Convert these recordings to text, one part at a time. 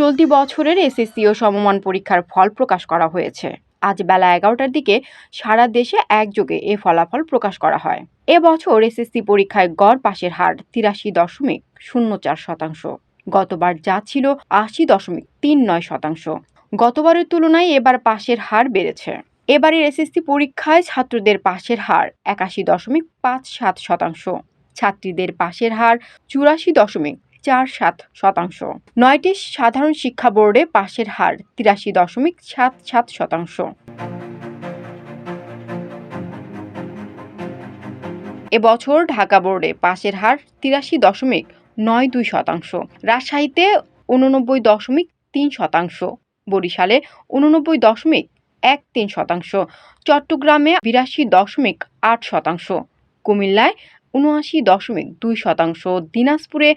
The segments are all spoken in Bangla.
চলতি বছরের এসএসসি ও সমমান পরীক্ষার ফল প্রকাশ করা হয়েছে। আজ বেলা 11টার দিকে সারা দেশে একযোগে এ ফলাফল প্রকাশ করা হয়। এবছর এসএসসি পরীক্ষায় গড় পাশের হার 83.04%। গতবার যা ছিল 80.39%। গতবারের তুলনায় এবার পাশের হার বেড়েছে। এবারের এসএসসি পরীক্ষায় ছাত্রদের পাশের হার 81.57%, ছাত্রীদের পাশের হার 84.47%। 9টি সাধারণ শিক্ষা বোর্ডে পাশের হার 83.77%। এবছর ঢাকা বোর্ডে পাশের হার 83.92%, রাজশাহীতে 89.3%, বরিশালে 89.13%, চট্টগ্রামে 82.8%, কুমিল্লায় 79.2%, দিনাজপুরে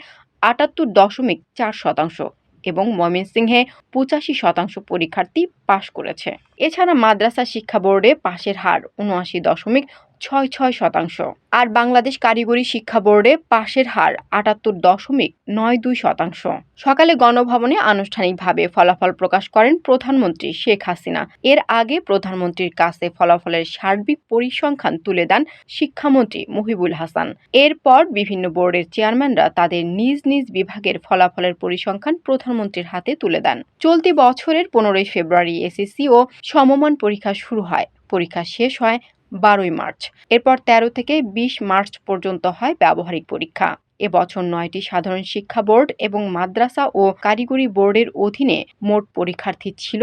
78.4% এবং ময়মনসিংহে 85% পরীক্ষার্থী পাশ করেছে। এছাড়া মাদ্রাসা শিক্ষা বোর্ডে পাশের হার 79.66%। আর বাংলাদেশ কারিগরি শিক্ষা বোর্ডে পাশের হার 78.92%। সকালে গণভবনে আনুষ্ঠানিকভাবে ফলাফল প্রকাশ করেন প্রধানমন্ত্রী শেখ হাসিনা। এর আগে প্রধানমন্ত্রীর কাছে ফলাফলের সার্বিক পরিসংখ্যান তুলে দেন শিক্ষামন্ত্রী মহিবুল হাসান। এরপর বিভিন্ন বোর্ডের চেয়ারম্যানরা তাদের নিজ নিজ বিভাগের ফলাফলের পরিসংখ্যান প্রধানমন্ত্রীর হাতে তুলে দেন। চলতি বছরের 15 ফেব্রুয়ারি এসএসসি ও সমমান পরীক্ষা শুরু হয়। পরীক্ষা শেষ হয় 12 মার্চ। এরপর 13 থেকে 20 মার্চ পর্যন্ত হয় ব্যবহারিক পরীক্ষা। এবছর 9টি সাধারণ শিক্ষা বোর্ড এবং মাদ্রাসা ও কারিগরি বোর্ডের অধীনে মোট পরীক্ষার্থী ছিল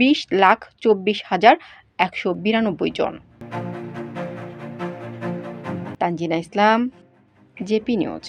20,24,192 জন। তানজিনা ইসলাম, জেপি নিউজ।